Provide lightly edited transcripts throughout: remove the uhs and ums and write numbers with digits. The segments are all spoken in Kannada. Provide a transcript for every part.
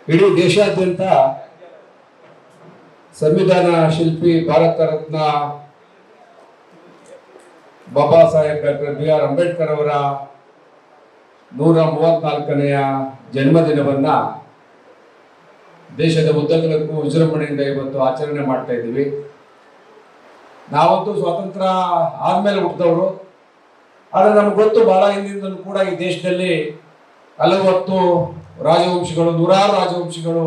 ಇಡೀ ದೇಶಾದ್ಯಂತ ಸಂವಿಧಾನ ಶಿಲ್ಪಿ ಭಾರತ ರತ್ನ ಬಾಬಾ ಸಾಹೇಬ್ ಡಾಕ್ಟರ್ BR ಅಂಬೇಡ್ಕರ್ ಅವರ 134ನೆಯ ಜನ್ಮದಿನವನ್ನ ದೇಶದ ಉದ್ದಗಲಕ್ಕೂ ವಿಜೃಂಭಣೆಯಿಂದ ಇವತ್ತು ಆಚರಣೆ ಮಾಡ್ತಾ ಇದ್ದೀವಿ. ನಾವಂತೂ ಸ್ವಾತಂತ್ರ್ಯ ಆದ್ಮೇಲೆ ಹುಟ್ಟಿದವರು, ಆದರೆ ನಮ್ಗೆ ಗೊತ್ತು ಬಹಳ ಹಿಂದಿಂದಲೂ ಕೂಡ ಈ ದೇಶದಲ್ಲಿ ಹಲವತ್ತು ರಾಜವಂಶಗಳು, ನೂರಾರು ರಾಜವಂಶಗಳು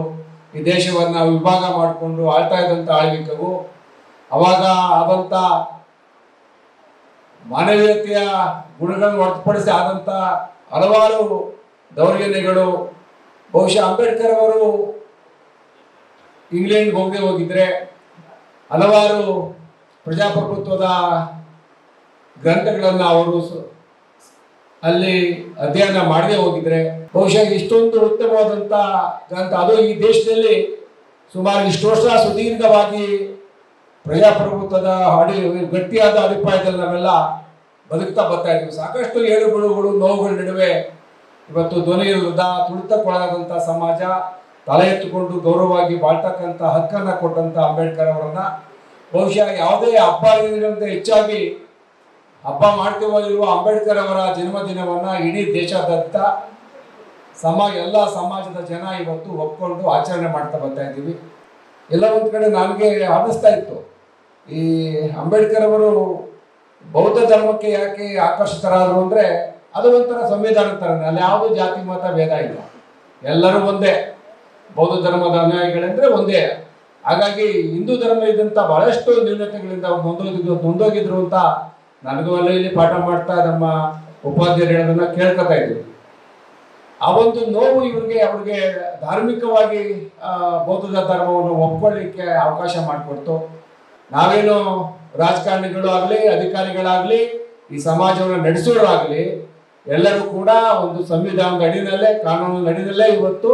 ಈ ದೇಶವನ್ನು ವಿಭಾಗ ಮಾಡಿಕೊಂಡು ಆಳ್ತಾ ಇದ್ದಂಥ ಆಳ್ವಿಕೆಗೂ ಅವಾಗ ಆದಂಥ ಮಾನವೀಯತೆಯ ಗುಣಗಳನ್ನು ಹೊರತುಪಡಿಸಿ ಆದಂಥ ಹಲವಾರು ದೌರ್ಜನ್ಯಗಳು. ಬಹುಶಃ ಅಂಬೇಡ್ಕರ್ ಅವರು ಇಂಗ್ಲೆಂಡ್ಗೆ ಹೋಗದೆ ಹೋಗಿದ್ರೆ, ಹಲವಾರು ಪ್ರಜಾಪ್ರಭುತ್ವದ ಗ್ರಂಥಗಳನ್ನು ಅವರು ಅಲ್ಲಿ ಅಧ್ಯಯನ ಮಾಡದೆ ಹೋಗಿದ್ರೆ ಬಹುಶಃ ಇಷ್ಟೊಂದು ಉತ್ತಮವಾದಂಥ ಗ್ರಂಥ, ಅದು ಈ ದೇಶದಲ್ಲಿ ಸುಮಾರು ಇಷ್ಟು ವರ್ಷ ಸುದೀರ್ಘವಾಗಿ ಪ್ರಜಾಪ್ರಭುತ್ವದ ಗಟ್ಟಿಯಾದ ಅಡಿಪಾಯದಲ್ಲಿ ನಾವೆಲ್ಲ ಬದುಕ್ತಾ ಬರ್ತಾ ಇದ್ದೀವಿ. ಸಾಕಷ್ಟು ಏಳುಬೀಳುಗಳು, ನೋವುಗಳ ನಡುವೆ ಇವತ್ತು ಧ್ವನಿ ಇಲ್ಲದ ತುಳಿತಕ್ಕೊಳಗಾದಂಥ ಸಮಾಜ ತಲೆ ಎತ್ತುಕೊಂಡು ಗೌರವವಾಗಿ ಬಾಳ್ತಕ್ಕಂಥ ಹಕ್ಕನ್ನು ಕೊಟ್ಟಂಥ ಅಂಬೇಡ್ಕರ್ ಅವರನ್ನ ಬಹುಶಃ ಯಾವುದೇ ಹಬ್ಬ ದಿನಗಳಿಗಿಂತ ಹೆಚ್ಚಾಗಿ ಹಬ್ಬ ಮಾಡ್ತೀವೋ ಇಲ್ವೋ ಅಂಬೇಡ್ಕರ್ ಅವರ ಜನ್ಮದಿನವನ್ನು ಇಡೀ ದೇಶಾದ್ಯಂತ ಎಲ್ಲ ಸಮಾಜದ ಜನ ಇವತ್ತು ಒಪ್ಕೊಂಡು ಆಚರಣೆ ಮಾಡ್ತಾ ಬರ್ತಾ ಇದ್ದೀವಿ. ಎಲ್ಲ ಒಂದು ಕಡೆ ನನಗೆ ಅನ್ನಿಸ್ತಾ ಇತ್ತು, ಈ ಅಂಬೇಡ್ಕರ್ ಅವರು ಬೌದ್ಧ ಧರ್ಮಕ್ಕೆ ಯಾಕೆ ಆಕರ್ಷಿತರಾದರು ಅಂದರೆ ಅದು ಒಂಥರ ಸಂವಿಧಾನ ಥರನೇ, ಅಲ್ಲಿ ಯಾವುದೇ ಜಾತಿ ಮತ ಭೇದ ಇಲ್ಲ, ಎಲ್ಲರೂ ಒಂದೇ. ಬೌದ್ಧ ಧರ್ಮದ ಅನುಯಾಯಿಗಳೆಂದರೆ ಒಂದೇ. ಹಾಗಾಗಿ ಹಿಂದೂ ಧರ್ಮ ಇದ್ದಂಥ ಬಹಳಷ್ಟು ನ್ಯೂನತೆಗಳಿಂದ ಮುಂದೋಗಿದ್ರು ಅಂತ ನನಗೂ ಅಲ್ಲಿ ಪಾಠ ಮಾಡ್ತಾ ನಮ್ಮ ಉಪಾಧ್ಯಾಯರು ಹೇಳೋದನ್ನ ಕೇಳ್ಕೊತಾ ಇದ್ವಿ. ಆ ಒಂದು ನೋವು ಅವ್ರಿಗೆ ಧಾರ್ಮಿಕವಾಗಿ ಬೌದ್ಧ ಧರ್ಮವನ್ನು ಒಪ್ಕೊಳ್ಳಿಕ್ಕೆ ಅವಕಾಶ ಮಾಡಿಕೊಡ್ತು. ನಾವೇನು ರಾಜಕಾರಣಿಗಳು ಆಗಲಿ, ಅಧಿಕಾರಿಗಳಾಗಲಿ, ಈ ಸಮಾಜವನ್ನು ನಡೆಸೋರಾಗಲಿ ಎಲ್ಲರೂ ಕೂಡ ಒಂದು ಸಂವಿಧಾನದ ಅಡಿನಲ್ಲೇ, ಕಾನೂನಿನ ಅಡಿನಲ್ಲೇ ಇವತ್ತು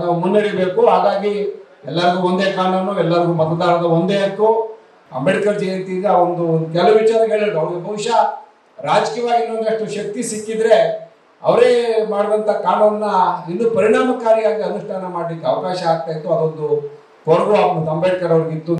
ನಾವು ಮುನ್ನಡಿಬೇಕು. ಹಾಗಾಗಿ ಎಲ್ಲರಿಗೂ ಒಂದೇ ಕಾನೂನು, ಎಲ್ಲರಿಗೂ ಮತದಾನದ ಒಂದೇ ಹಕ್ಕು. ಅಂಬೇಡ್ಕರ್ ಜಯಂತಿಗ ಒಂದು ಕೆಲವು ವಿಚಾರ ಹೇಳಿದ್ರು. ಅವ್ರಿಗೆ ಬಹುಶಃ ರಾಜಕೀಯವಾಗಿ ಇನ್ನೊಂದಷ್ಟು ಶಕ್ತಿ ಸಿಕ್ಕಿದ್ರೆ ಅವರೇ ಮಾಡುವಂಥ ಕಾನೂನನ್ನ ಇನ್ನೂ ಪರಿಣಾಮಕಾರಿಯಾಗಿ ಅನುಷ್ಠಾನ ಮಾಡಲಿಕ್ಕೆ ಅವಕಾಶ ಆಗ್ತಾ ಇತ್ತು. ಅದೊಂದು ಕೊರಗು ಅಂಬೇಡ್ಕರ್ ಅವ್ರಿಗಿತ್ತು.